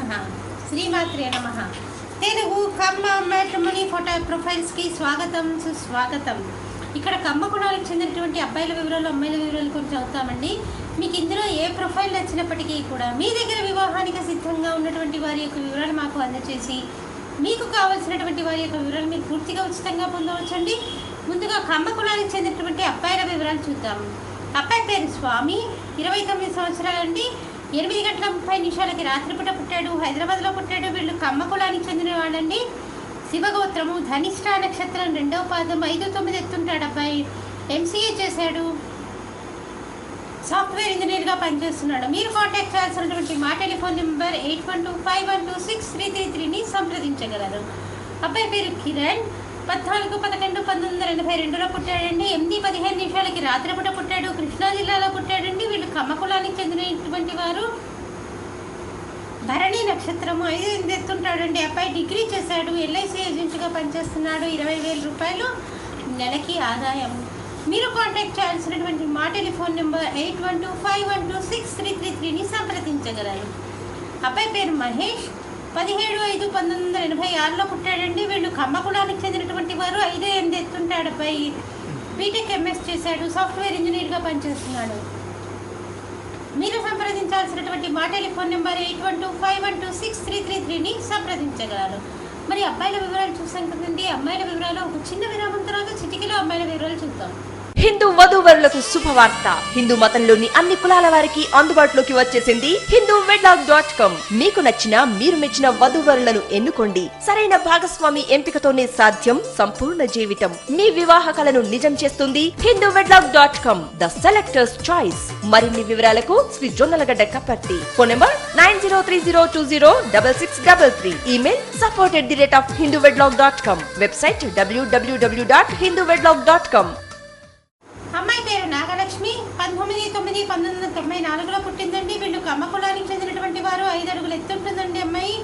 నమః. శ్రీమాత్రే నమః. తెలుగు కమ్మ మ్యాట్రిమోనీ ఫోటో ప్రొఫైల్స్కి స్వాగతం సుస్వాగతం. ఇక్కడ కమ్మ కులాలకు చెందినటువంటి అబ్బాయిల వివరాలు అమ్మాయిల వివరాలు కొంచెం చదువుతామండి. మీకు ఇందులో ఏ ప్రొఫైల్ నచ్చినప్పటికీ కూడా మీ దగ్గర వివాహానికి సిద్ధంగా ఉన్నటువంటి వారి యొక్క వివరాలు మాకు అందజేసి మీకు కావాల్సినటువంటి వారి యొక్క వివరాలు మీరు పూర్తిగా ఉచితంగా పొందవచ్చండి. ముందుగా కమ్మ కులానికి చెందినటువంటి అబ్బాయిల వివరాలు చూద్దాం. అబ్బాయి పేరు స్వామి, 29 సంవత్సరాలండి. 8:30 రాత్రిపూట పుట్టాడు. హైదరాబాద్లో పుట్టాడు. వీళ్ళు కమ్మ కులానికి చెందిన వాళ్ళండి. శివగోత్రము, ధనిష్ట నక్షత్రం, 2వ పాదం, 5'9" ఎత్తుంటాడు. అబ్బాయి MCA చేశాడు. సాఫ్ట్వేర్ ఇంజనీర్గా పనిచేస్తున్నాడు. మీరు కాంటాక్ట్ చేయాల్సినటువంటి మా టెలిఫోన్ నెంబర్ 8125126333ని సంప్రదించగలరు. అబ్బాయి పేరు కిరణ్, 14/11/1982లో పుట్టాడండి. 8:15 రాత్రిపూట పుట్టాడు. కృష్ణా జిల్లాలో పుట్టాడండి. వీళ్ళు కమ్మ కులానికి చెందినటువంటి వారు. భరణి నక్షత్రము, 5 ఎత్తుంటాడండి. అబ్బాయి డిగ్రీ చేశాడు. LIC ఏజెంట్గా పనిచేస్తున్నాడు. 20,000 రూపాయలు నెలకి ఆదాయం. మీరు కాంటాక్ట్ చేయాల్సినటువంటి మా టెలిఫోన్ నెంబర్ 8125126333ని సంప్రదించగలరు. అబ్బాయి పేరు మహేష్, 17/5/1986లో పుట్టాడండి. వీళ్ళు కమ్మ కులానికి చెందినటువంటి వారు. 5'8" ఎత్తుంటాడు. అబ్బాయి బీటెక్ MS చేశాడు. సాఫ్ట్వేర్ ఇంజనీర్గా పనిచేస్తున్నాడు. మీరు సంప్రదించాల్సినటువంటి మా టెలిఫోన్ నెంబర్ 8125126333ని సంప్రదించగలరు. మరి అబ్బాయిల వివరాలు చూసాం కదండి. అమ్మాయిల వివరాలు ఒక చిన్న విరామం తర్వాత చిటికలో అమ్మాయిల వివరాలు చూద్దాం. హిందూ వధూవరులకు శుభవార్త. హిందూ మతంలోని అన్ని కులాల వారికి అందుబాటులోకి వచ్చేసింది hinduwedlock.com. మీకు నచ్చిన మీరు మెచ్చిన వధూవరులను ఎన్నుకోండి. సరైన భాగస్వామి ఎంపికతోనే సాధ్యం సంపూర్ణ జీవితం. మీ వివాహ కలను నిజం చేస్తుంది hinduwedlock.com, ద సెలెక్టర్స్ చాయిస్. మరిన్ని వివరాలకు Shri Jonnalagadda Kaparthi. Phone number 9030206633. Email support@hinduwedlock.com. Website www.hinduwedlock.com. అమ్మాయి పేరు నాగలక్ష్మి, 19/9/1994లో పుట్టిందండి. వీళ్ళు కమ్మ కులానికి చెందినటువంటి వారు. 5 అడుగులు ఎత్తుంటుందండి. అమ్మాయి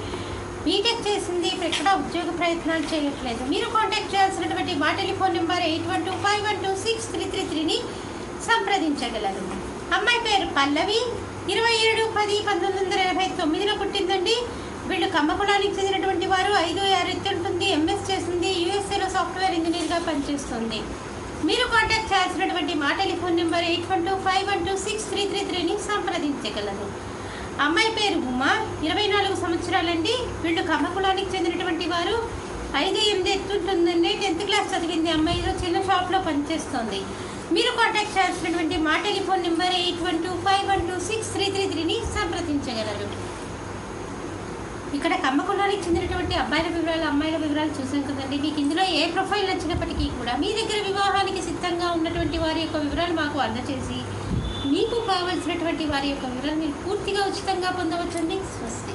బీటెక్ చేసింది. ఇప్పుడు ఎక్కడ ఉద్యోగ ప్రయత్నాలు చేయట్లేదు. మీరు కాంటాక్ట్ చేయాల్సినటువంటి మా టెలిఫోన్ నెంబర్ 8125126333ని సంప్రదించగలరు. అమ్మాయి పేరు పల్లవి, 27/10/1989లో పుట్టిందండి. వీళ్ళు కమ్మ కులానికి చెందినటువంటి వారు. 5'6" ఎత్తుంటుంది. MS చేసింది. USAలో సాఫ్ట్వేర్ ఇంజనీర్గా పనిచేస్తుంది. మీరు కాంటాక్ట్ చేయాల్సినటువంటి మా టెలిఫోన్ నెంబర్ 8125126333ని సంప్రదించగలరు. అమ్మాయి పేరు ఉమా, 24 సంవత్సరాలండి. వీళ్ళు కమ్మ కులానికి చెందినటువంటి వారు. 5'8" ఎత్తుంటుందండి. 10th క్లాస్ చదివింది. అమ్మాయిలో చిన్న షాప్లో పనిచేస్తుంది. మీరు కాంటాక్ట్ చేయాల్సినటువంటి మా టెలిఫోన్ నెంబర్ 8125126333ని సంప్రదించగలరు. ఇక్కడ కమ్మ కులానికి చెందినటువంటి అబ్బాయిల వివరాలు అమ్మాయిల వివరాలు చూసాం కదండి. మీకు ఇందులో ఏ ప్రొఫైల్ నచ్చినప్పటికీ కూడా మీ దగ్గర వివాహానికి సిద్ధంగా ఉన్నటువంటి వారి యొక్క వివరాలు మాకు అందజేసి మీకు కావాల్సినటువంటి వారి యొక్క వివరాలు మీరు పూర్తిగా ఉచితంగా పొందవచ్చండి. స్వస్తి.